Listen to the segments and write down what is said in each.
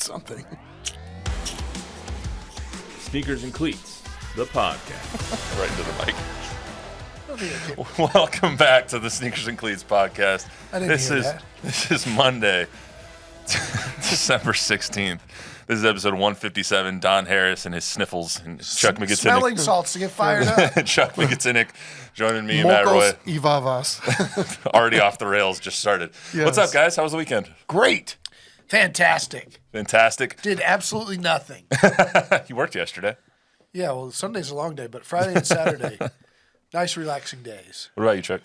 something. Sneakers and Cleats, the podcast. Right into the mic. Welcome back to the Sneakers and Cleats podcast. I didn't hear that. This is Monday, December 16th. This is episode 157. Don Harris and his sniffles and Chuck McGinnick. Smelling salts to get fired up. Chuck McGinnick joining me, Matt Roy. Mocos y vavas. Already off the rails, just started. Yes. What's up, guys? How was the weekend? Great. Fantastic. Fantastic. Did absolutely nothing. You worked yesterday. Yeah, well, Sunday's a long day, but Friday and Saturday, nice relaxing days. What about you, Chuck?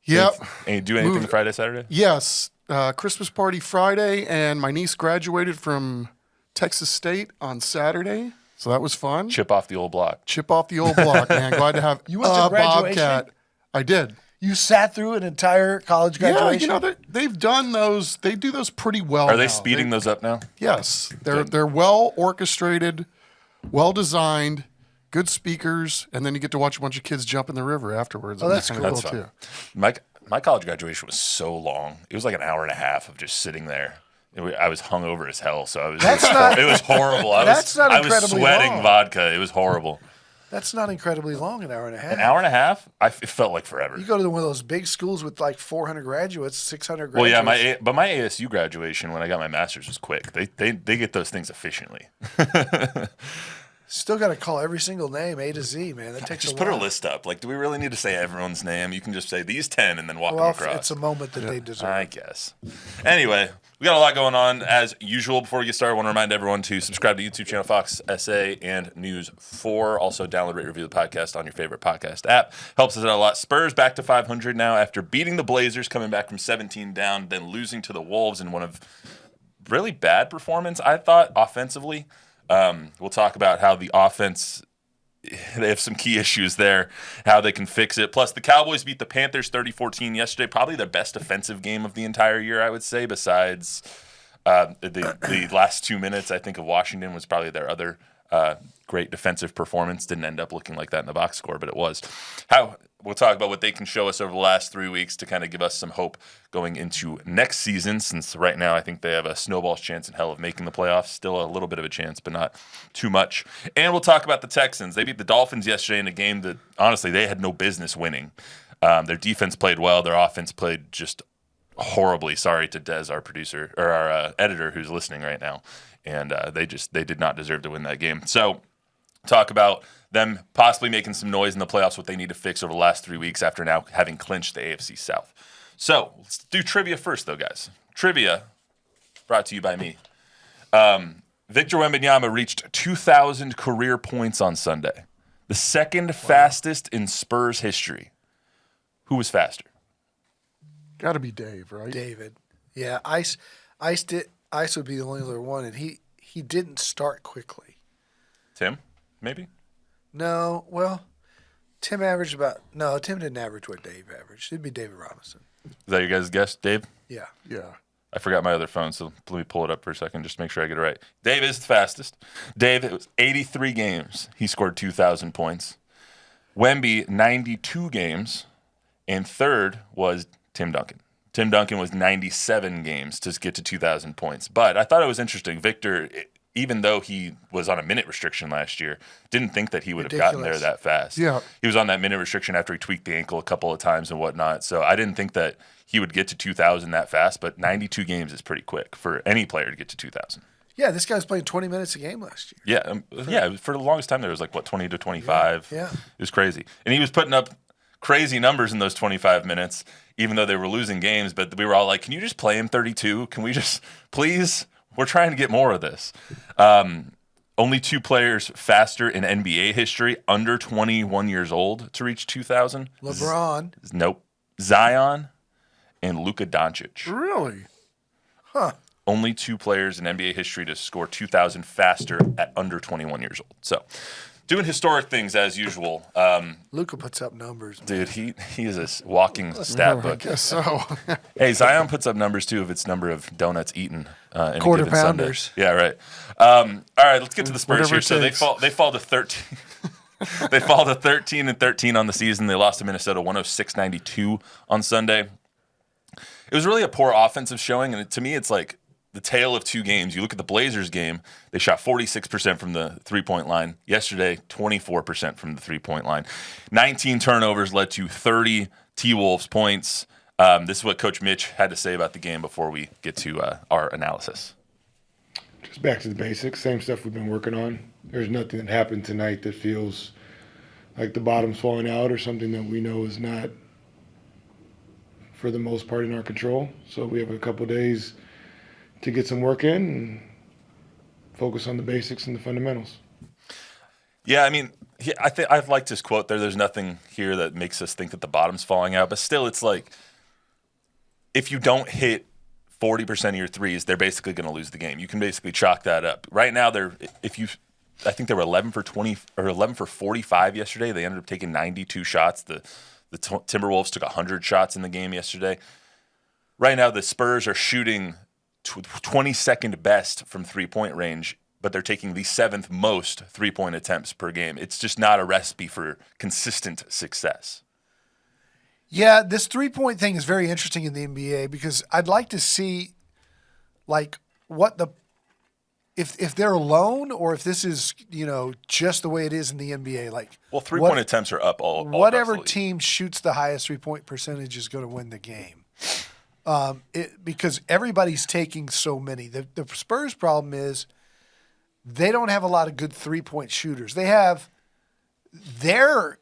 Yep. And do anything Friday, Saturday? Yes. Christmas party Friday, and my niece graduated from Texas State on Saturday, so that was fun. Chip off the old block. Chip off the old block, man. Glad to have You went to graduation? Bobcat. I did. You sat through an entire college graduation? Yeah, you know, they've done those. They do those pretty well. Are they now. speeding those up now? Yes. They're well orchestrated, well designed, good speakers, and then you get to watch a bunch of kids jump in the river afterwards. Oh, that's kinda cool. That's fun. My college graduation was so long. It was like an hour and a half of just sitting there. I was hungover as hell, so it was horrible. I was sweating long. vodka. It was horrible. That's not incredibly long, an hour and a half. An hour and a half? It felt like forever. You go to one of those big schools with like 400 graduates, 600 Well, graduates. yeah, my ASU graduation when I got my master's was quick. They get those things efficiently. Still got to call every single name, A to Z, man. That takes Just a put a while. list up. Like, do we really need to say everyone's name? You can just say these 10 and then walk them Well, across. it's a moment that they deserve. I guess. Anyway, we got a lot going on as usual. Before we get started, I want to remind everyone to subscribe to YouTube channel Fox SA and News 4. Also, download, rate, review the podcast on your favorite podcast app. Helps us out a lot. Spurs back to 500 now after beating the Blazers, coming back from 17 down, then losing to the Wolves in one of really bad performance, I thought, offensively. We'll talk about how the offense, they have some key issues there, how they can fix it. Plus, the Cowboys beat the Panthers 30-14 yesterday. Probably their best offensive game of the entire year, I would say, besides the last 2 minutes, I think, of Washington was probably their other great defensive performance. Didn't end up looking like that in the box score, but it was. We'll talk about what they can show us over the last 3 weeks to kind of give us some hope going into next season, since right now I think they have a snowball's chance in hell of making the playoffs. Still a little bit of a chance, but not too much. And we'll talk about the Texans. They beat the Dolphins yesterday in a game that, honestly, they had no business winning. Their defense played well. Their offense played just horribly. Sorry to Des, our producer, or our editor who's listening right now. And they did not deserve to win that game. So talk about them possibly making some noise in the playoffs, what they need to fix over the last 3 weeks after now having clinched the AFC South. So let's do trivia first, though, guys. Trivia brought to you by me. Victor Wembanyama reached 2,000 career points on Sunday, the second fastest in Spurs history. Who was faster? Got to be Dave, right? David. Yeah, Ice would be the only other one, and he didn't start quickly. Tim, maybe? No, well, Tim didn't average what Dave averaged. It'd be David Robinson. Is that your guys' guess, Dave? Yeah. Yeah. I forgot my other phone, so let me pull it up for a second just to make sure I get it right. Dave is the fastest. Dave, it was 83 games. He scored 2,000 points. Wemby, 92 games. And third was Tim Duncan. Tim Duncan was 97 games to get to 2,000 points. But I thought it was interesting. Victor, even though he was on a minute restriction last year, didn't think that he would have gotten there that fast. Yeah. He was on that minute restriction after he tweaked the ankle a couple of times and whatnot. So I didn't think that he would get to 2,000 that fast, but 92 games is pretty quick for any player to get to 2,000. Yeah, this guy was playing 20 minutes a game last year. Yeah, for the longest time there was 20 to 25. Yeah. It was crazy. And he was putting up crazy numbers in those 25 minutes, even though they were losing games. But we were all like, can you just play him 32? Can we just, please? We're trying to get more of this. Only two players faster in NBA history, under 21 years old, to reach 2,000. LeBron. Nope. Zion and Luka Doncic. Really? Huh. Only two players in NBA history to score 2,000 faster at under 21 years old. So, doing historic things as usual. Luka puts up numbers. Man. Dude, he is a walking stat I book. guess so. Hey, Zion puts up numbers too of its number of donuts eaten in Quarter a given Sunday. pounders. Yeah, right. All right, let's get to the Spurs Whatever here. it So takes. they fall to 13. They fall to 13-13 on the season. They lost to Minnesota 106-92 on Sunday. It was really a poor offensive showing, and to me, it's like the tale of two games. You look at the Blazers game, they shot 46% from the three-point line. Yesterday, 24% from the three-point line. 19 turnovers led to 30 T-Wolves points. This is what Coach Mitch had to say about the game before we get to our analysis. Just back to the basics, same stuff we've been working on. There's nothing that happened tonight that feels like the bottom's falling out or something that we know is not, for the most part, in our control. So we have a couple of days to get some work in and focus on the basics and the fundamentals. Yeah, I mean, I've liked his quote there. There's nothing here that makes us think that the bottom's falling out. But still, it's like, if you don't hit 40% of your threes, they're basically going to lose the game. You can basically chalk that up. Right now, I think they were 11 for 20 or 11 for 45 yesterday. They ended up taking 92 shots. The Timberwolves took 100 shots in the game yesterday. Right now, the Spurs are shooting 22nd best from three-point range, but they're taking the 7th most three-point attempts per game. It's just not a recipe for consistent success. Yeah, this three-point thing is very interesting in the NBA because I'd like to see, like, what the if they're alone or if this is, just the way it is in the NBA. Like, well, three-point attempts are up all whatever across the league. team shoots the highest three-point percentage is going to win the game. Because everybody's taking so many. The Spurs' problem is they don't have a lot of good three-point shooters. They have the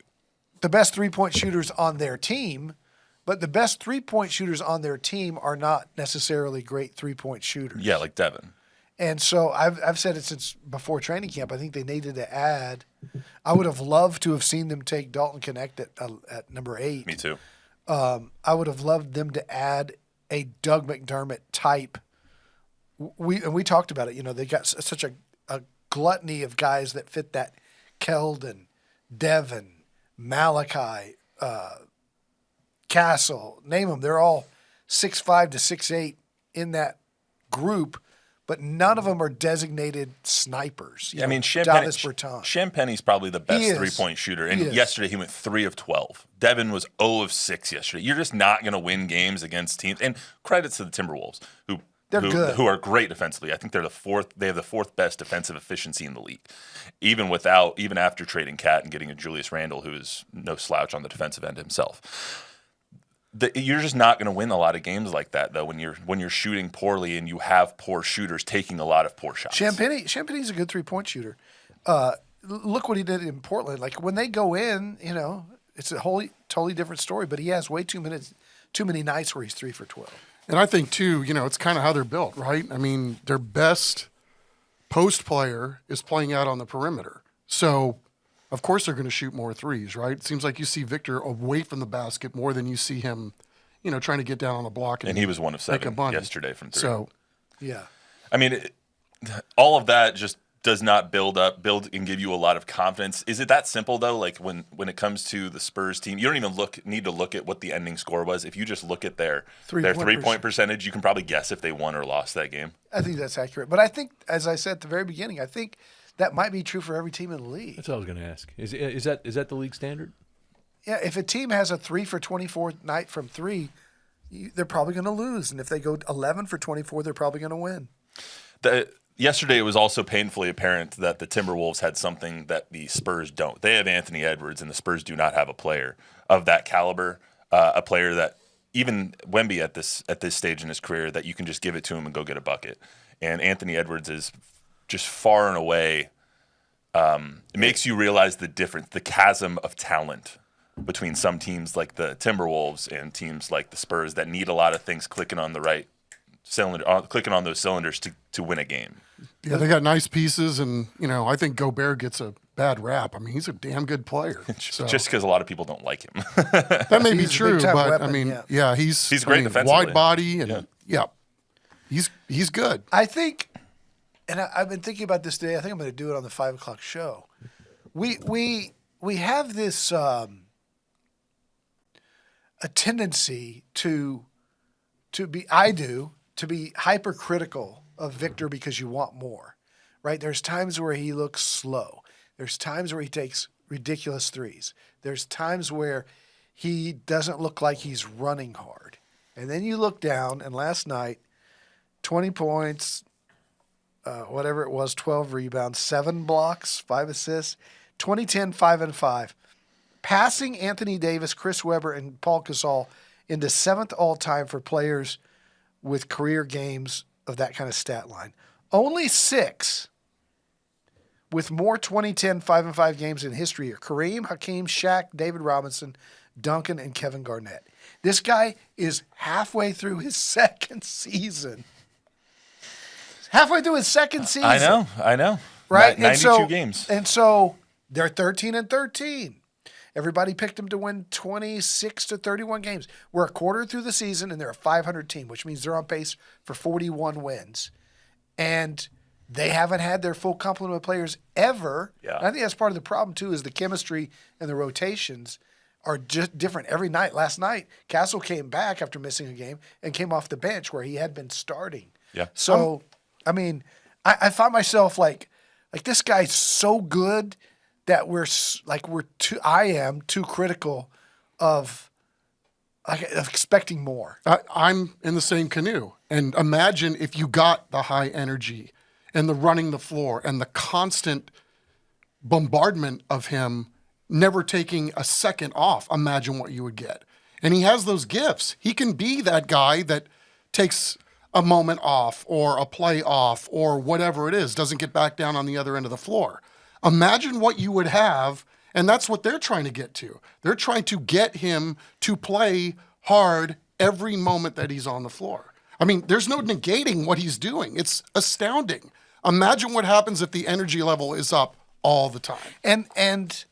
best three-point shooters on their team, but the best three-point shooters on their team are not necessarily great three-point shooters. Yeah, like Devin. And so I've said it since before training camp. I think they needed to add. I would have loved to have seen them take Dalton Connect at number 8. Me too. I would have loved them to add a Doug McDermott type. We talked about it. They got such a gluttony of guys that fit that. Keldon, Devin, Malachi, Castle, name them. They're all 6'5" to 6'8" in that group, but none of them are designated snipers. I mean, Champagne's probably the best three-point shooter, and yesterday he went 3 of 12. Devin was 0 of 6 yesterday. You're just not going to win games against teams. And credits to the Timberwolves, who are great defensively. I think they're they have the 4th best defensive efficiency in the league, even after trading Cat and getting a Julius Randle, who is no slouch on the defensive end himself. You're just not going to win a lot of games like that, though, when you're shooting poorly and you have poor shooters taking a lot of poor shots. Champagne's a good three-point shooter. Look what he did in Portland. Like, when they go in, it's a totally different story, but he has way too many nights where he's 3 for 12. And I think, too, it's kind of how they're built, right? I mean, their best post player is playing out on the perimeter. So, of course, they're going to shoot more threes, right? It seems like you see Victor away from the basket more than you see him, trying to get down on the block. And he was 1 of 7 yesterday from 3. So, yeah. I mean, all of that just does not build and give you a lot of confidence. Is it that simple, though? Like, when it comes to the Spurs team, you don't even need to look at what the ending score was. If you just look at their three-point percentage, you can probably guess if they won or lost that game. I think that's accurate. But I think, as I said at the very beginning, I think that might be true for every team in the league. That's what I was going to ask. Is that the league standard? Yeah, if a team has a 3 for 24 night from 3, they're probably going to lose. And if they go 11 for 24, they're probably going to win. Yesterday, it was also painfully apparent that the Timberwolves had something that the Spurs don't. They have Anthony Edwards, and the Spurs do not have a player of that caliber, a player that even Wemby at this stage in his career, that you can just give it to him and go get a bucket. And Anthony Edwards is just far and away, it makes you realize the difference, the chasm of talent between some teams like the Timberwolves and teams like the Spurs that need a lot of things clicking on the right cylinder, clicking on those cylinders to win a game. Yeah, they got nice pieces, and I think Gobert gets a bad rap. I mean, he's a damn good player. So. Just because a lot of people don't like him. That may be true, but weapon, I mean, he's great defensively. wide body, and he's good. I think, and I've been thinking about this today. I think I'm going to do it on the 5 o'clock show. We have this a tendency to be hypercritical of Victor because you want more, right? There's times where he looks slow. There's times where he takes ridiculous threes. There's times where he doesn't look like he's running hard. And then you look down, and last night, 20 points, whatever it was, 12 rebounds, 7 blocks, 5 assists, 2010, 5-5. Passing Anthony Davis, Chris Webber, and Paul Gasol into 7th all-time for players with career games of that kind of stat line. Only 6 with more 2010 5-5 games in history are Kareem, Hakeem, Shaq, David Robinson, Duncan, and Kevin Garnett. This guy is halfway through his second season. Halfway through his second season. I know. Right? 92 games. And so they're 13-13. Everybody picked them to win 26 to 31 games. We're a quarter through the season, and they're a 500 team, which means they're on pace for 41 wins. And they haven't had their full complement of players ever. Yeah. And I think that's part of the problem, too, is the chemistry and the rotations are just different every night. Last night, Castle came back after missing a game and came off the bench where he had been starting. Yeah. So, I mean, I found myself like this guy's so good that I am too critical of expecting more. I'm in the same canoe. And imagine if you got the high energy and the running the floor and the constant bombardment of him never taking a second off. Imagine what you would get. And he has those gifts. He can be that guy that takes a moment off or a play off or whatever it is, doesn't get back down on the other end of the floor. Imagine what you would have, and that's what they're trying to get to. They're trying to get him to play hard every moment that he's on the floor. I mean, there's no negating what he's doing. It's astounding. Imagine what happens if the energy level is up all the time. And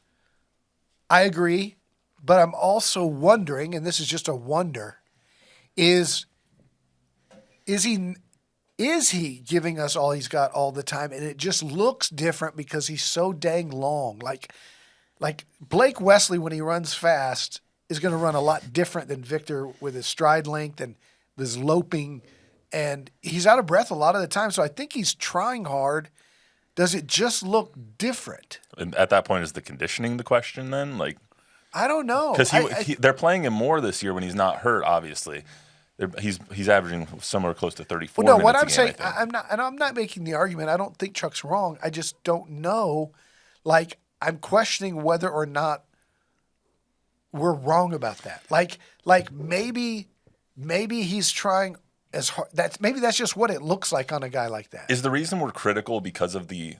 I agree, but I'm also wondering, and this is just a wonder, is he giving us all he's got all the time? And it just looks different because he's so dang long. Like Blake Wesley, when he runs fast, is going to run a lot different than Victor with his stride length and his loping. And he's out of breath a lot of the time. So I think he's trying hard. Does it just look different? And at that point, is the conditioning the question then? Like, I don't know. because they're playing him more this year when he's not hurt. Obviously, he's averaging somewhere close to 34. Well, no, minutes what a I'm game, saying, I think. I'm not making the argument. I don't think Chuck's wrong. I just don't know. Like, I'm questioning whether or not we're wrong about that. Like maybe he's trying as hard. Maybe that's just what it looks like on a guy like that. Is the reason we're critical because of the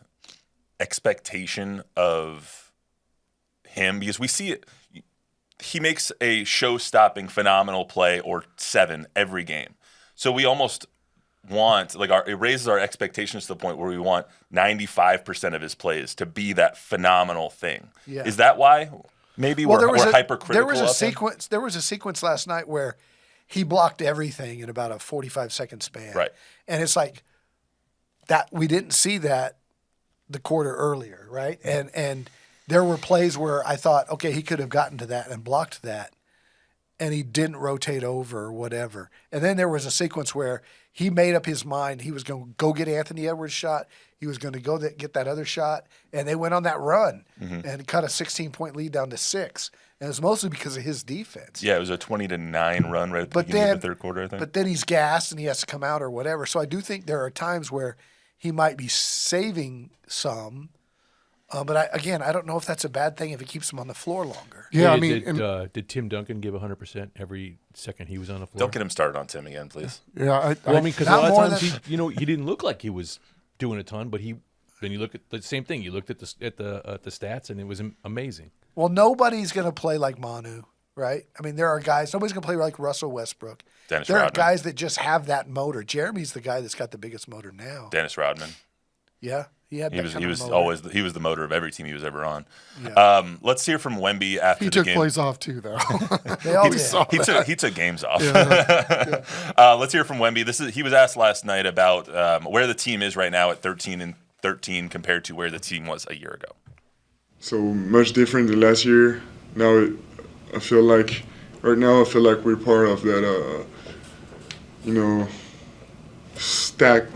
expectation of him? Because we see it. He makes a show-stopping, phenomenal play or 7 every game. So we almost want, it raises our expectations to the point where we want 95% of his plays to be that phenomenal thing. Yeah. Is that why? Maybe we're hypercritical. There was a sequence last night where he blocked everything in about a 45-second span. Right. And it's like that we didn't see that the quarter earlier, right? And there were plays where I thought, okay, he could have gotten to that and blocked that, and he didn't rotate over or whatever. And then there was a sequence where he made up his mind he was going to go get Anthony Edwards' shot. He was going to go get that other shot, and they went on that run and cut a 16-point lead down to 6. And it was mostly because of his defense. Yeah, it was a 20-9 run right at the beginning of the third quarter, I think. But then he's gassed and he has to come out or whatever. So I do think there are times where he might be saving some. But I don't know if that's a bad thing if it keeps him on the floor longer. Yeah, I Did, mean, did Tim Duncan give 100% every second he was on the floor? Don't get him started on Tim again, please. yeah, Well, I mean, because a Not lot more of times than- he didn't look like he was doing a ton, but then you look at the same thing. You looked at the stats, and it was amazing. Well, nobody's going to play like Manu, right? I mean, there are guys. Nobody's going to play like Russell Westbrook. Dennis there are Rodman. guys that just have that motor. Jeremy's the guy that's got the biggest motor now. Dennis Rodman. Yeah, he had. He that was kind of motor. always the motor of every team he was ever on. Yeah. Let's hear from Wemby after he the took game. plays off too, though. They all We did. saw He that. took games off. Yeah. Let's hear from Wemby. He was asked last night about where the team is right now at 13-13 compared to where the team was a year ago. So much different than last year. Now I feel like we're part of that, stacked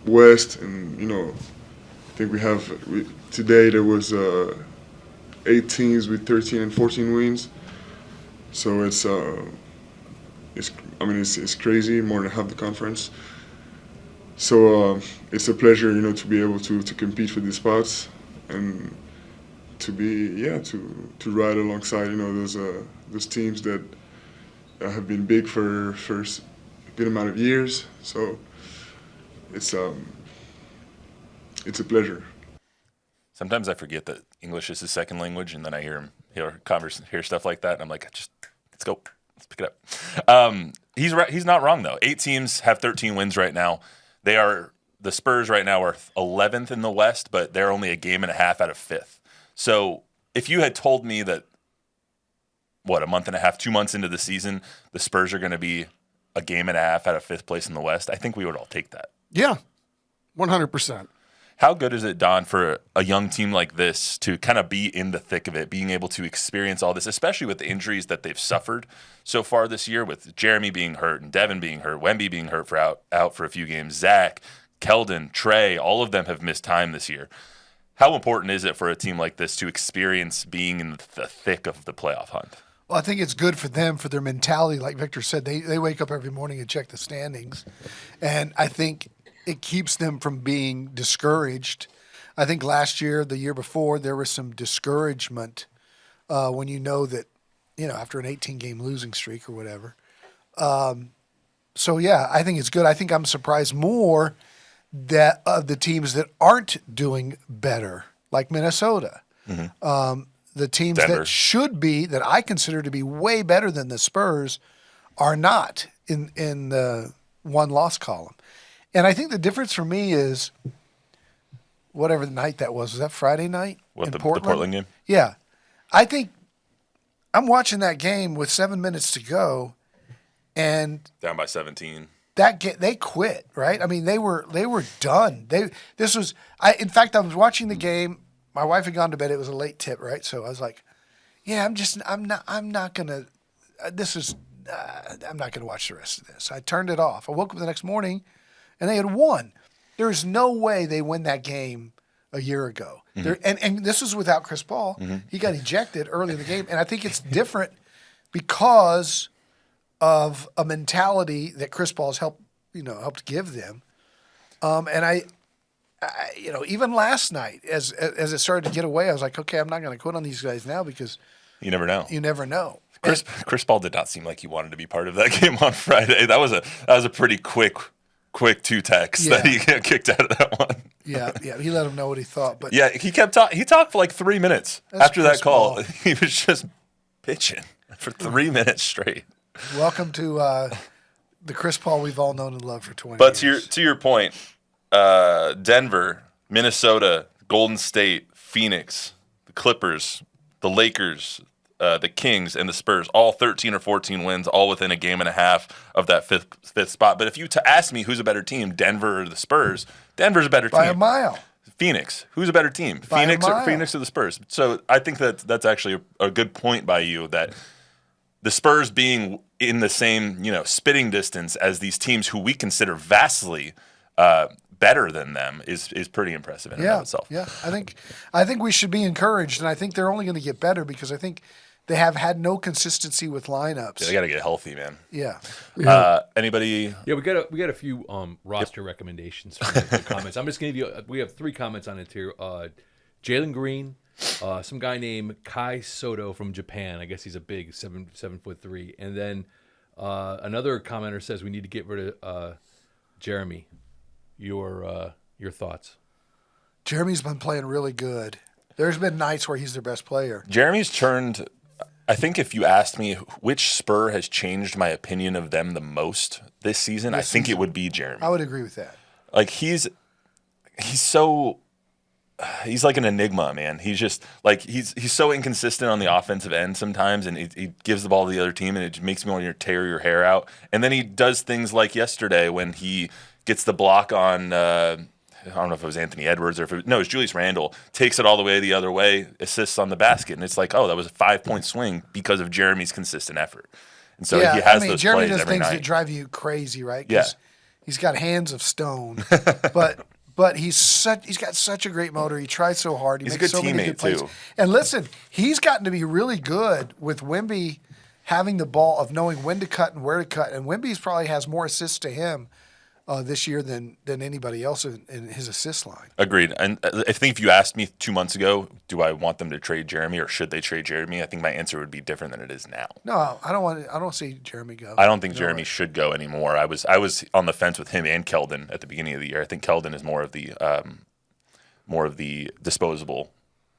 West, and I think today there was 8 teams with 13 and 14 wins. So it's crazy, more than half the conference. So it's a pleasure, to be able to compete for these spots and to be, to ride alongside, those teams that have been big for a good amount of years. So it's a pleasure. Sometimes I forget that English is his second language, and then I hear stuff like that, and I'm like, let's go, let's pick it up. He's right. He's not wrong though. 8 teams have 13 wins right now. The Spurs right now are 11th in the West, but they're only a game and a half out of 5th. So if you had told me that, a month and a half, 2 months into the season, the Spurs are going to be a game and a half out of 5th place in the West, I think we would all take that. Yeah, 100%. How good is it, Don, for a young team like this to kind of be in the thick of it, being able to experience all this, especially with the injuries that they've suffered so far this year, with Jeremy being hurt and Devin being hurt, Wemby being hurt for out for a few games, Zach, Keldon, Trey, all of them have missed time this year. How important is it for a team like this to experience being in the thick of the playoff hunt? Well, I think it's good for them, for their mentality. Like Victor said, they wake up every morning and check the standings. And I think it keeps them from being discouraged. I think last year, the year before, there was some discouragement when you know that, after an 18-game losing streak or whatever. So, yeah, I think it's good. I think I'm surprised more that of the teams that aren't doing better, like Minnesota. Mm-hmm. The teams Denver. that should be, that I consider to be way better than the Spurs, are not in the one-loss column. And I think the difference for me is whatever night that was that Friday night in the Portland? Portland game? Yeah. I think I'm watching that game with 7 minutes to go, and Down by 17. they quit, right? I mean, they were done. In fact, I was watching the game. My wife had gone to bed. It was a late tip, right? So I was like, yeah, I'm not gonna watch the rest of this. I turned it off. I woke up the next morning and they had won. There's no way they win that game a year ago. Mm-hmm. And this was without Chris Paul. Mm-hmm. He got ejected early in the game. And I think it's different because of a mentality that Chris Paul has helped give them. And I even last night, as it started to get away, I was like, okay, I'm not going to quit on these guys now because you never know. You never know. Chris Paul did not seem like he wanted to be part of that game on Friday. That was a pretty quick 2 texts that he kicked out of that one. Yeah, he let him know what he thought. But yeah, he kept talking. He talked for like 3 minutes after Chris that call. Paul. He was just bitching for 3 minutes straight. Welcome to the Chris Paul we've all known and loved for 20 But years. to your point, Denver, Minnesota, Golden State, Phoenix, the Clippers, the Lakers, the Kings, and the Spurs, all 13 or 14 wins, all within a game and a half of that fifth spot. But if you ask me who's a better team, Denver or the Spurs, Denver's a better team. By a mile. Phoenix, who's a better team? By Phoenix a or mile. the Spurs? So I think that's actually a good point by you, that the Spurs being in the same spitting distance as these teams who we consider vastly better than them is pretty impressive in and of itself. Yeah, I think we should be encouraged, and I think they're only going to get better because I think they have had no consistency with lineups. Yeah, they got to get healthy, man. Yeah. Anybody? Yeah, we got a few roster recommendations for the comments. I'm just going to give you. We have 3 comments on it here. Jalen Green, some guy named Kai Soto from Japan. I guess he's a big 7'3", and then another commenter says we need to get rid of Jeremy. Your thoughts? Jeremy's been playing really good. There's been nights where he's their best player. Jeremy's turned. I think if you asked me which Spur has changed my opinion of them the most this season, I think it would be Jeremy. I would agree with that. Like he's like an enigma, man. He's just like he's so inconsistent on the offensive end sometimes, and he gives the ball to the other team, and it makes me want to tear your hair out. And then he does things like yesterday when he gets the block on. I don't know if it was Anthony Edwards or if it was Julius Randle, takes it all the way the other way, assists on the basket. And it's like, oh, that was a 5-point swing because of Jeremy's consistent effort. And so he has those Jeremy plays does every things night. that drive you crazy, right? 'Cause Yeah. he's got hands of stone, but he's got such a great motor. He tries so hard. He He's a makes good so many good teammate, plays. too. And listen, he's gotten to be really good with Wemby having the ball, of knowing when to cut and where to cut. And Wemby probably has more assists to him this year than anybody else in his assist line. Agreed. And I think if you asked me 2 months ago, do I want them to trade Jeremy or should they trade Jeremy? I think my answer would be different than it is now. No, I don't see Jeremy go. I don't think Jeremy should go anymore. I was on the fence with him and Keldon at the beginning of the year. I think Keldon is more of the disposable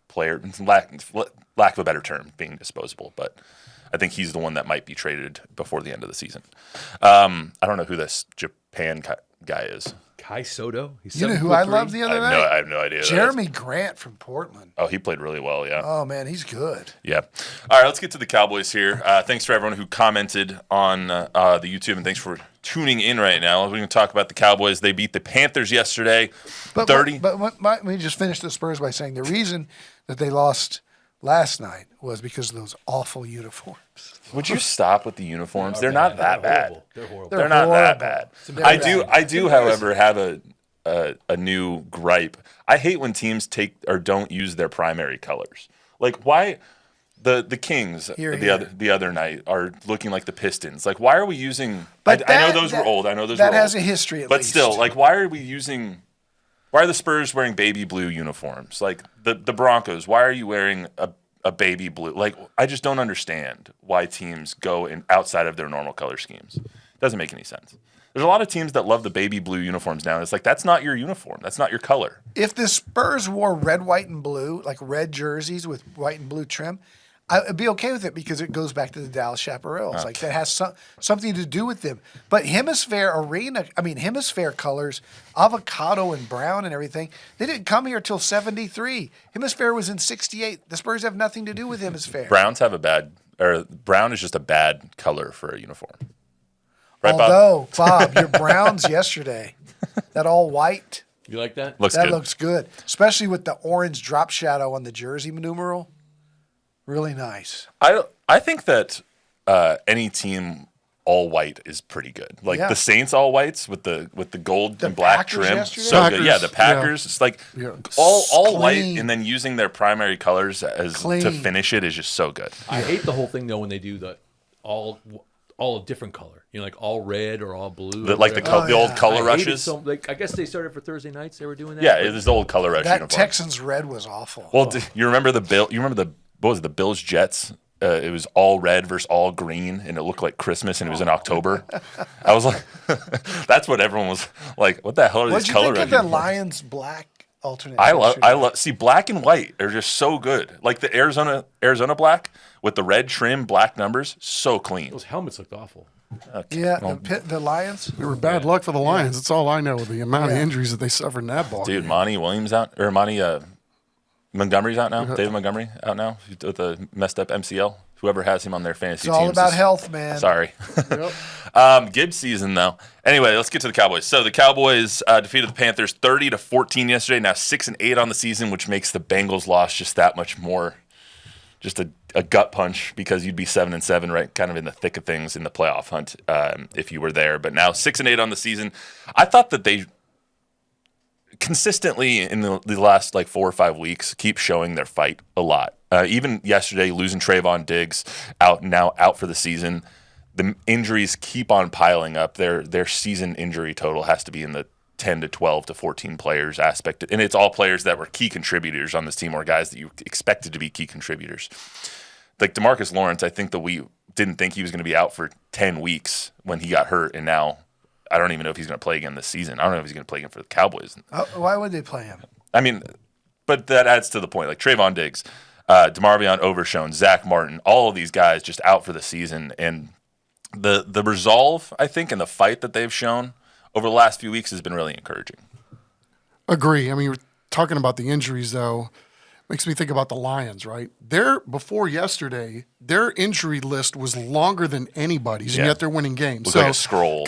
player, lack of a better term, being disposable. But I think he's the one that might be traded before the end of the season. I don't know who this Japan guy is. Kai Soto. He's You know who I 7'3". loved the other night? I have no idea. Who that is. Jeremy Grant from Portland. Oh, he played really well. Yeah. Oh man, he's good. Yeah. All right, let's get to the Cowboys here. Thanks for everyone who commented on the YouTube, and thanks for tuning in right now. We're going to talk about the Cowboys. They beat the Panthers yesterday, 30. But let me just finish the Spurs by saying the reason that they lost last night was because of those awful uniforms. Would you stop with the uniforms? They're not that bad. They're horrible. They're not that bad. They're I do, however, have a new gripe. I hate when teams take or don't use their primary colors. Like why the Kings the other night are looking like the Pistons. Like why are we using? But I know those were old. I know those were old. That has a history at but least. still, like why are we using? Why are the Spurs wearing baby blue uniforms? Like the Broncos, why are you wearing a baby blue? Like I just don't understand why teams go outside of their normal color schemes. Doesn't make any sense. There's a lot of teams that love the baby blue uniforms now. It's like that's not your uniform. That's not your color. If the Spurs wore red, white, and blue, like red jerseys with white and blue trim, I'd be okay with it because it goes back to the Dallas Chaparrals. Like that has something to do with them. But hemisphere colors, avocado and brown and everything, they didn't come here till 73. Hemisphere was in 68. The Spurs have nothing to do with hemisphere. Brown is just a bad color for a uniform. Right, Although, Bob, your Browns yesterday, that all white, You like that? Looks that good. looks good. Especially with the orange drop shadow on the jersey numeral. Really nice. I think that any team all white is pretty good. Like Yeah. the Saints all whites with the gold The and black Packers trim, yesterday? so good. Packers, Yeah, the Packers. It's like all white, Clean. and then using their primary colors to Clean. finish it is just so good. I hate the whole thing though when they do the all a different color. You know, like all red or all blue. The old color I hated rushes. So, like, I guess they started for Thursday nights. They were doing that. Yeah, but it was the old color rush That uniform. Texans red was awful. Well, you remember what was it, the Bills Jets? It was all red versus all green, and it looked like Christmas, and it was in October. I was like, that's what everyone was like. What the hell are What these did you color think of rush the uniforms? Lions black alternate? I yesterday? love. See, black and white are just so good. Like the Arizona black with the red trim, black numbers, so clean. Those helmets looked awful. Yeah, the Lions. They were bad luck for the Lions. That's all I know. The amount of injuries that they suffered in that ball. Dude, Monty Williams out, or Monty Montgomery's out now. David Montgomery out now with the messed up MCL. Whoever has him on their fantasy It's all teams about is- health, man. Sorry. Gibbs season though. Anyway, let's get to the Cowboys. So the Cowboys defeated the Panthers 30-14 yesterday. Now 6-8 on the season, which makes the Bengals loss just that much more, just a gut punch because you'd be 7-7, right? Kind of in the thick of things in the playoff hunt if you were there. But now 6-8 on the season. I thought that they consistently in the last like 4 or 5 weeks keep showing their fight a lot. Even yesterday, losing Trayvon Diggs out for the season. The injuries keep on piling up. Their season injury total has to be in the 10 to 12 to 14 players aspect. And it's all players that were key contributors on this team or guys that you expected to be key contributors. Like DeMarcus Lawrence, I think that we didn't think he was going to be out for 10 weeks when he got hurt. And now I don't even know if he's going to play again this season. I don't know if he's going to play again for the Cowboys. Why would they play him? I mean, but that adds to the point. Like Trayvon Diggs, DeMarvion Overshown, Zach Martin, all of these guys just out for the season. And the resolve, I think, and the fight that they've shown over the last few weeks has been really encouraging. Agree. I mean, you're talking about the injuries, though. Makes me think about the Lions, right? Before yesterday, their injury list was longer than anybody's, and Yeah. yet they're winning games. Looks like a scroll. It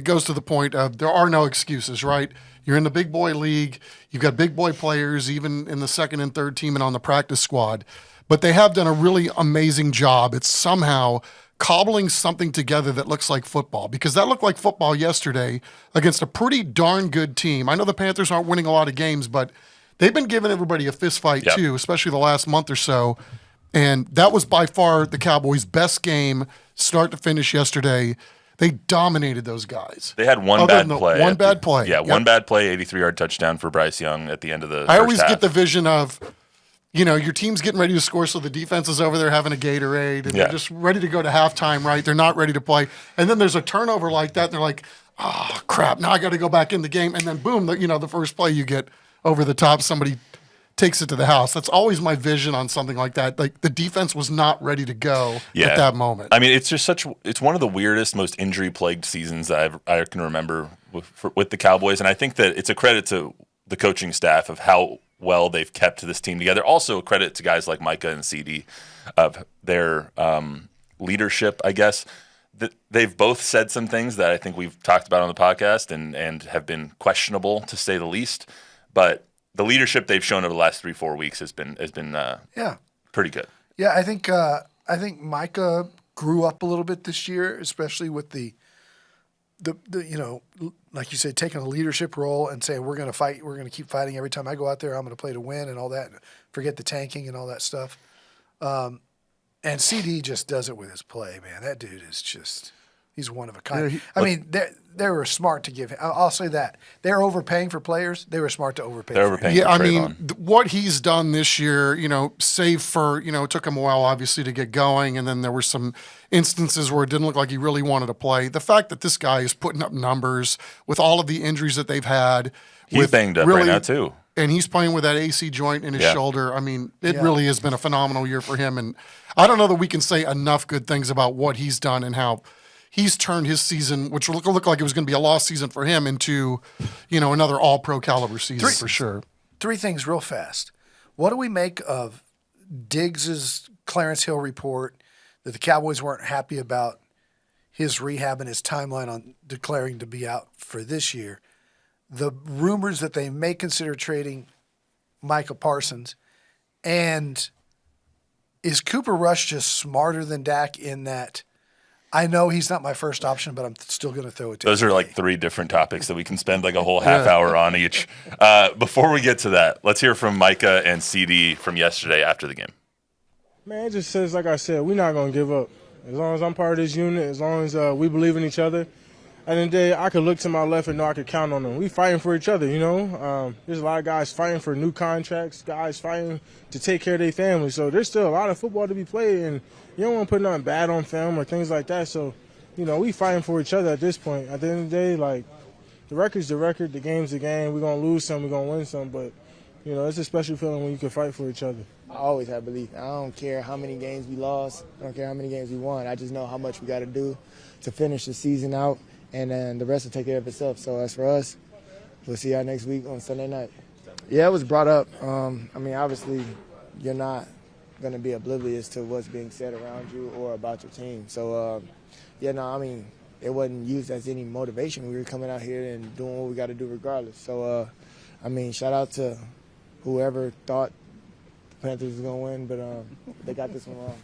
goes to the point of there are no excuses, right? You're in the big boy league. You've got big boy players, even in the second and third team and on the practice squad. But they have done a really amazing job. It's somehow cobbling something together that looks like football, because that looked like football yesterday against a pretty darn good team. I know the Panthers aren't winning a lot of games, but they've been giving everybody a fist fight Yep. too, especially the last month or so. And that was by far the Cowboys' best game, start to finish yesterday. They dominated those guys. They had one Other bad than the play. one bad play. Yeah, Yep. one bad play, 83-yard touchdown for Bryce Young at the end of the I first always half. get the vision of, your team's getting ready to score, so the defense is over there having a Gatorade, and they're just ready to go to halftime, right? They're not ready to play. And then there's a turnover like that, and they're like, oh, crap, now I got to go back in the game. And then, boom, the first play you get over the top, somebody takes it to the house. That's always my vision on something like that. Like, the defense was not ready to go at that moment. I mean, it's just it's one of the weirdest, most injury-plagued seasons that I can remember with the Cowboys. And I think that it's a credit to the coaching staff of how well they've kept this team together. Also a credit to guys like Micah and CD of their leadership, I guess. They've both said some things that I think we've talked about on the podcast and have been questionable, to say the least. But the leadership they've shown over the last 3-4 weeks has been pretty good. Yeah, I think Micah grew up a little bit this year, especially with the like you said, taking a leadership role and saying we're going to fight, we're going to keep fighting every time I go out there. I'm going to play to win and all that. Forget the tanking and all that stuff. And CD just does it with his play, man. That dude is just. He's one of a kind. They were smart to give him. I'll say that. They're overpaying for players. They were smart to overpay. They're for overpaying. him. Yeah, I Trayvon. mean, what he's done this year, save for, it took him a while, obviously, to get going. And then there were some instances where it didn't look like he really wanted to play. The fact that this guy is putting up numbers with all of the injuries that they've had. He's banged up right now, too. And he's playing with that AC joint in his shoulder. I mean, it Yeah. really has been a phenomenal year for him. And I don't know that we can say enough good things about what he's done and how he's turned his season, which looked like it was going to be a lost season for him, into, another all-pro caliber season for sure. 3 things real fast. What do we make of Diggs's Clarence Hill report that the Cowboys weren't happy about his rehab and his timeline on declaring to be out for this year? The rumors that they may consider trading Micah Parsons, and is Cooper Rush just smarter than Dak in that? I know he's not my first option, but I'm still going to throw it to Those him. are like 3 different topics that we can spend like a whole half hour on each. Before we get to that, let's hear from Micah and CD from yesterday after the game. Man, it just says, like I said, we're not going to give up. As long as I'm part of this unit, as long as we believe in each other, at the end of the day, I could look to my left and know I could count on them. We fighting for each other, There's a lot of guys fighting for new contracts, guys fighting to take care of their family. So there's still a lot of football to be played, and you don't want to put nothing bad on film or things like that. So, we fighting for each other at this point. At the end of the day, like, the record's the record, the game's the game. We're going to lose some, we're going to win some, but, it's a special feeling when you can fight for each other. I always have belief. I don't care how many games we lost. I don't care how many games we won. I just know how much we got to do to finish the season out, and then the rest will take care of itself. So as for us, we'll see y'all next week on Sunday night. Yeah, it was brought up. Obviously, you're not going to be oblivious to what's being said around you or about your team. So, it wasn't used as any motivation. We were coming out here and doing what we got to do regardless. So, shout out to whoever thought the Panthers was going to win, but they got this one wrong.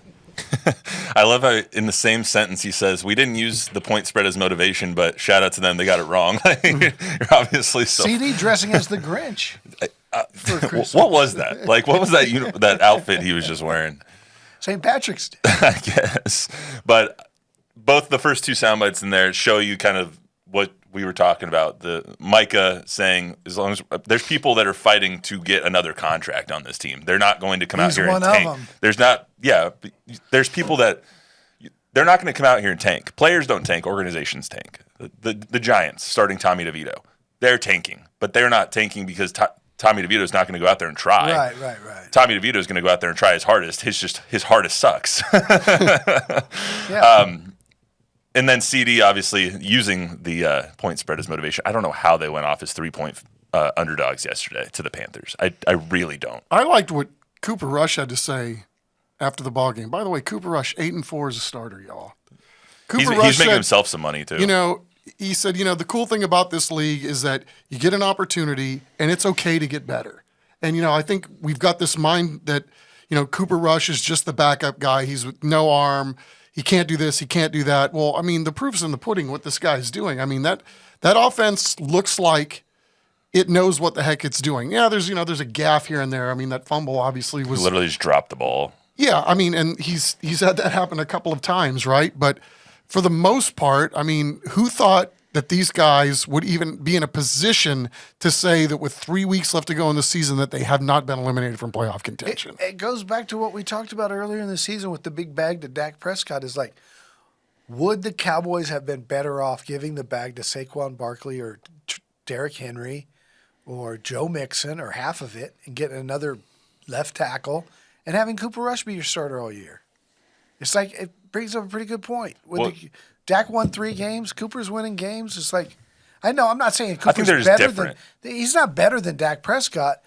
I love how in the same sentence he says, we didn't use the point spread as motivation, but shout out to them, they got it wrong. You're obviously so. CD dressing as the Grinch. What was that? Like, what was that that outfit he was just wearing? St. Patrick's Day. I guess. But both the first 2 sound bites in there show you kind of what we were talking about. The Micah saying, as long as there's people that are fighting to get another contract on this team, they're not going to come out here and tank. One of them. There's people that they're not going to come out here and tank. Players don't tank, organizations tank. The Giants, starting Tommy DeVito, they're tanking, but they're not tanking because Tommy DeVito is not going to go out there and try. Right. Tommy DeVito is going to go out there and try his hardest. His hardest sucks. Yeah. And then CD obviously using the point spread as motivation. I don't know how they went off as 3-point underdogs yesterday to the Panthers. I really don't. I liked what Cooper Rush had to say after the ball game. By the way, Cooper Rush 8-4 as a starter, y'all. He's making himself some money too. He said, the cool thing about this league is that you get an opportunity and it's okay to get better. And, I think we've got this mind that, Cooper Rush is just the backup guy. He's with no arm. He can't do this. He can't do that. Well, the proof's in the pudding what this guy's doing. That offense looks like it knows what the heck it's doing. Yeah, there's a gaffe here and there. That fumble obviously was He literally just dropped the ball. Yeah, and he's had that happen a couple of times, right? But for the most part, I mean, who thought that these guys would even be in a position to say that with 3 weeks left to go in the season that they have not been eliminated from playoff contention? It goes back to what we talked about earlier in the season with the big bag to Dak Prescott is like, would the Cowboys have been better off giving the bag to Saquon Barkley or Derrick Henry or Joe Mixon or half of it and getting another left tackle and having Cooper Rush be your starter all year? It's like it brings up a pretty good point. Dak won 3 games. Cooper's winning games. It's like, I know I'm not saying Cooper's better he's not better than Dak Prescott,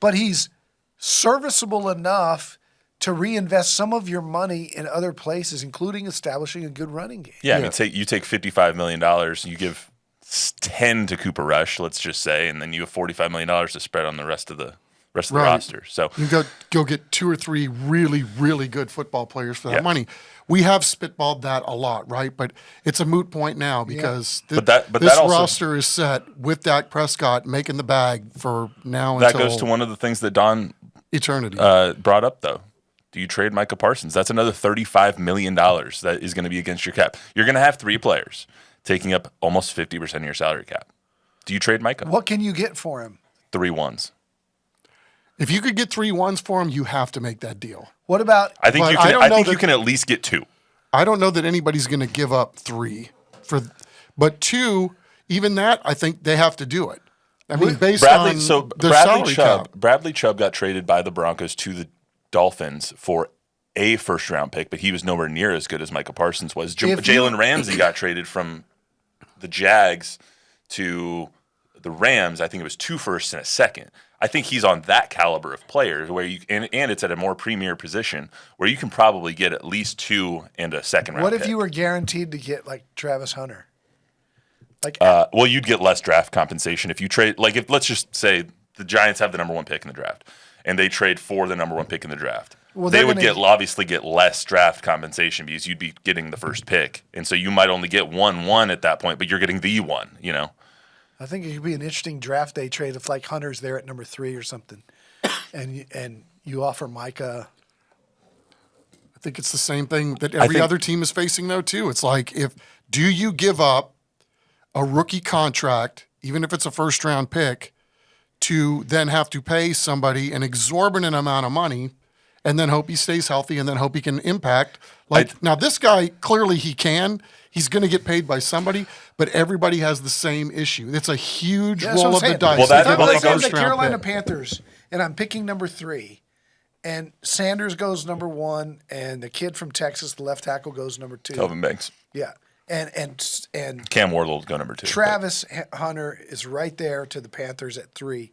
but he's serviceable enough to reinvest some of your money in other places, including establishing a good running game. Yeah, I mean, you take $55 million, you give 10 to Cooper Rush, let's just say, and then you have $45 million to spread on the rest of the roster. So you go get 2 or 3 really, really good football players for that money. We have spitballed that a lot, right? But it's a moot point now because this roster is set with Dak Prescott making the bag for now that until goes to one of the things that Don eternity brought up, though. Do you trade Micah Parsons? That's another $35 million that is going to be against your cap. You're going to have 3 players taking up almost 50% of your salary cap. Do you trade Micah? What can you get for him? 3 ones. If you could get 3 ones for him, you have to make that deal. What about? I think you can at least get 2. I don't know that anybody's going to give up 3 but 2. Even that, I think they have to do it. I mean, based on their salary cap. Bradley Chubb got traded by the Broncos to the Dolphins for a first-round pick, but he was nowhere near as good as Micah Parsons was. Jalen Ramsey got traded from the Jags to the Rams. I think it was 2 firsts and a second. I think he's on that caliber of player where and it's at a more premier position where you can probably get at least 2 and a second round. What if pick. you were guaranteed to get like Travis Hunter? Well, you'd get less draft compensation if you trade. Like, if let's just say the Giants have the number 1 pick in the draft, and they trade for the number 1 pick in the draft. Well, they would obviously get less draft compensation because you'd be getting the first pick, and so you might only get 1-1 at that point, but you're getting the 1. You know. I think it could be an interesting draft day trade if like Hunter's there at number 3 or something, and you offer Micah. I think it's the same thing that every other team is facing though too. It's like do you give up a rookie contract, even if it's a first-round pick, to then have to pay somebody an exorbitant amount of money and then hope he stays healthy and then hope he can impact? Now this guy, clearly he can. He's going to get paid by somebody, but everybody has the same issue. It's a huge roll of the dice. Let's say the Carolina Panthers, and I'm picking number 3, and Sanders goes number 1, and the kid from Texas, the left tackle, goes number 2. Kelvin Banks. Yeah. And Cam Wardle will go number 2. Travis Hunter is right there to the Panthers at 3.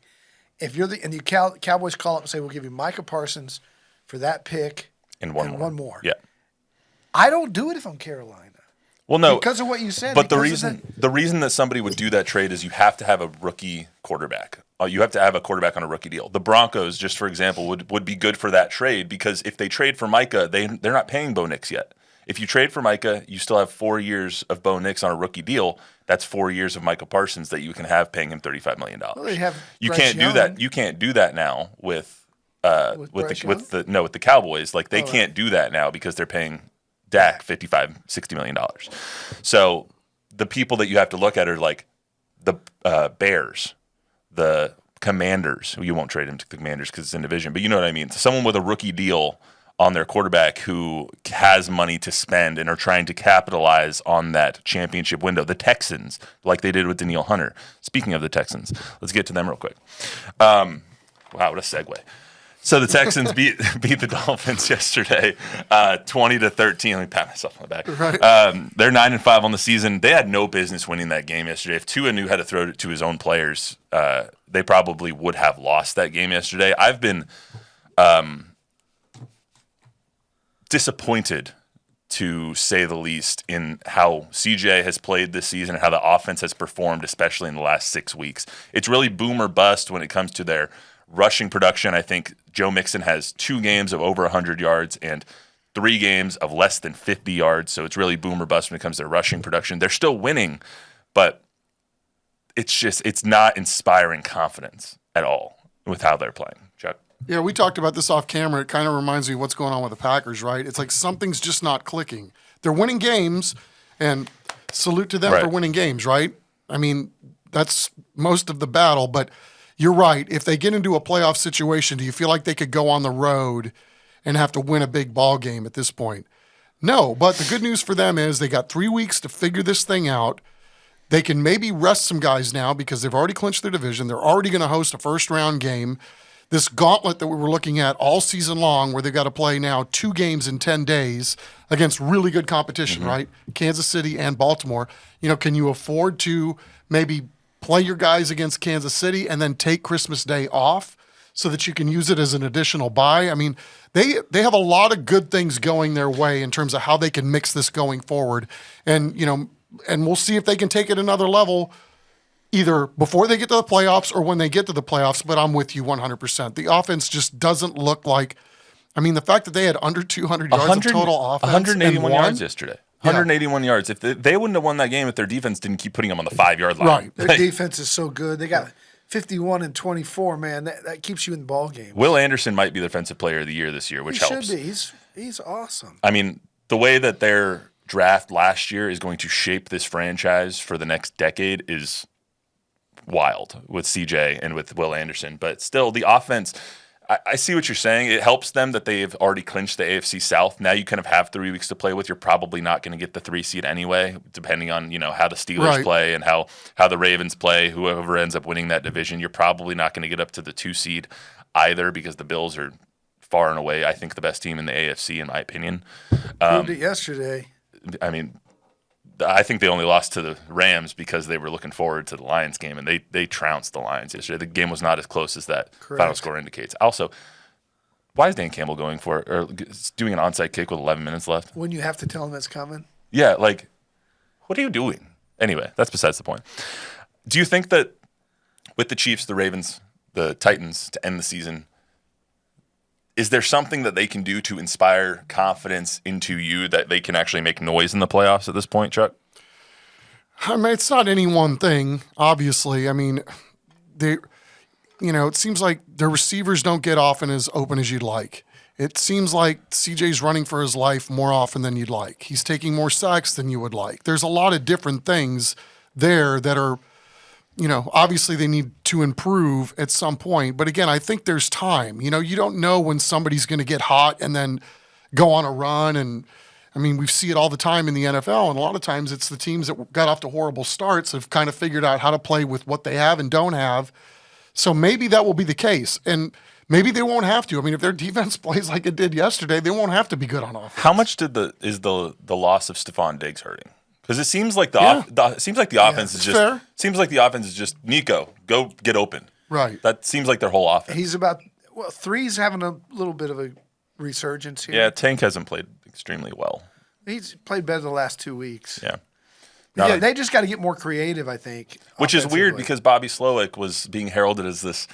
If you're the Cowboys call up and say we'll give you Micah Parsons for that pick and one more. Yeah. I don't do it if I'm Carolina. Well, no, because of what you said. But the reason that somebody would do that trade is you have to have a rookie quarterback. You have to have a quarterback on a rookie deal. The Broncos, just for example, would be good for that trade because if they trade for Micah, they're not paying Bo Nix yet. If you trade for Micah, you still have 4 years of Bo Nix on a rookie deal. That's 4 years of Micah Parsons that you can have paying him $35 million. Well, you can't do that. You can't do that now with the Cowboys. Like they can't do that now because they're paying Dak $55-60 million. So the people that you have to look at are like the Bears, the Commanders. You won't trade him to the Commanders because it's in division, but you know what I mean. Someone with a rookie deal on their quarterback who has money to spend and are trying to capitalize on that championship window. The Texans, like they did with Danielle Hunter. Speaking of the Texans, let's get to them real quick. Wow, what a segue. So the Texans beat the Dolphins yesterday, 20-13. Let me pat myself on the back. Right. They're 9-5 on the season. They had no business winning that game yesterday. If Tua knew how to throw it to his own players, they probably would have lost that game yesterday. I've been disappointed, to say the least, in how CJ has played this season and how the offense has performed, especially in the last 6 weeks. It's really boom or bust when it comes to their rushing production. I think Joe Mixon has 2 games of over 100 yards and 3 games of less than 50 yards. So it's really boom or bust when it comes to rushing production. They're still winning, but it's not inspiring confidence at all with how they're playing. Chuck? Yeah, we talked about this off camera. It kind of reminds me of what's going on with the Packers, right? It's like something's just not clicking. They're winning games, And salute to them Right. for winning games, right? I mean, that's most of the battle, but you're right. If they get into a playoff situation, do you feel like they could go on the road and have to win a big ball game at this point? No, but the good news for them is they got 3 weeks to figure this thing out. They can maybe rest some guys now because they've already clinched their division. They're already going to host a first-round game. This gauntlet that we were looking at all season long, where they've got to play now 2 games in 10 days against really good competition, right? Kansas City and Baltimore. Can you afford to maybe play your guys against Kansas City and then take Christmas Day off so that you can use it as an additional bye? I mean, they have a lot of good things going their way in terms of how they can mix this going forward. And, and we'll see if they can take it another level either before they get to the playoffs or when they get to the playoffs, but I'm with you 100%. The offense just doesn't look like – the fact that they had under 200 yards of total offense 181 and yards yesterday. 181 yards. If they wouldn't have won that game if their defense didn't keep putting them on the 5-yard line. Right. Their defense is so good. They got 51 and 24, man. That keeps you in the ball game. Will Anderson might be the defensive player of the year this year, which He helps. should be. He's awesome. I mean, the way that their draft last year is going to shape this franchise for the next decade is wild with CJ and with Will Anderson. But still, the offense, I see what you're saying. It helps them that they've already clinched the AFC South. Now you kind of have 3 weeks to play with. You're probably not going to get the 3 seed anyway, depending on how the Steelers play and how the Ravens play. Whoever ends up winning that division, you're probably not going to get up to the 2 seed either because the Bills are far and away, I think, the best team in the AFC, in my opinion. Proved it yesterday. I mean, I think they only lost to the Rams because they were looking forward to the Lions game, and they trounced the Lions yesterday. The game was not as close as that final score indicates. Also, why is Dan Campbell going for it, or doing an onside kick with 11 minutes left? When you have to tell him it's coming. Yeah, what are you doing? Anyway, that's besides the point. Do you think that with the Chiefs, the Ravens, the Titans to end the season, is there something that they can do to inspire confidence into you that they can actually make noise in the playoffs at this point, Chuck? It's not any one thing, obviously. It seems like their receivers don't get often as open as you'd like. It seems like CJ's running for his life more often than you'd like. He's taking more sacks than you would like. There's a lot of different things there that are, obviously they need to improve at some point. But again, I think there's time. You don't know when somebody's going to get hot and then go on a run. And we see it all the time in the NFL. And a lot of times it's the teams that got off to horrible starts have kind of figured out how to play with what they have and don't have. So maybe that will be the case. And maybe they won't have to. If their defense plays like it did yesterday, they won't have to be good on offense. How much is the loss of Stephon Diggs hurting? Because it seems like the offense is just fair. Seems like the offense is just Nico, go get open. Right. That seems like their whole offense. He's Three's having a little bit of a resurgence here. Yeah, Tank hasn't played extremely well. He's played better the last 2 weeks. Yeah. Yeah, they just got to get more creative, I think. Which is weird because Bobby Slowick was being heralded as this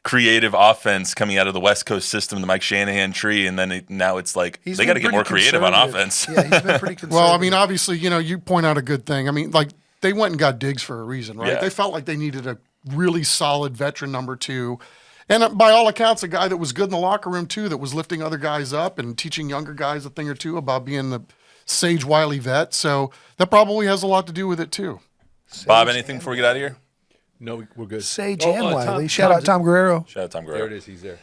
creative offense coming out of the West Coast system, the Mike Shanahan tree, and then now it's like they got to get more creative on offense. Yeah, he's been pretty conservative. Well, obviously, you point out a good thing. They went and got Diggs for a reason, right? Yeah. They felt like they needed a really solid veteran number 2. And by all accounts, a guy that was good in the locker room, too, that was lifting other guys up and teaching younger guys a thing or two about being the sage, wily vet. So that probably has a lot to do with it, too. Bob, anything before we get out of here? No, we're good. Sage and Wiley. Shout out Tom Guerrero. Shout out Tom Guerrero. There it is. He's there.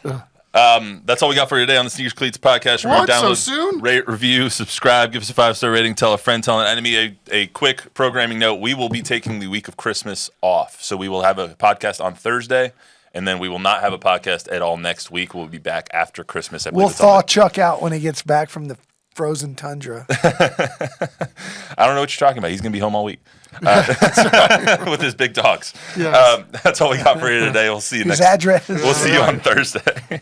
That's all we got for you today on the Sneakers Cleats podcast. Remember, What? So download, soon? rate, review, subscribe, give us a 5-star rating, tell a friend, tell an enemy. A quick programming note: we will be taking the week of Christmas off, so we will have a podcast on Thursday, and then we will not have a podcast at all next week. We'll be back after Christmas. We'll thaw Chuck out when he gets back from the frozen tundra. I don't know what you're talking about. He's going to be home all week with his big dogs. Yes. That's all we got for you today. We'll see you His next. address. We'll see you on Thursday.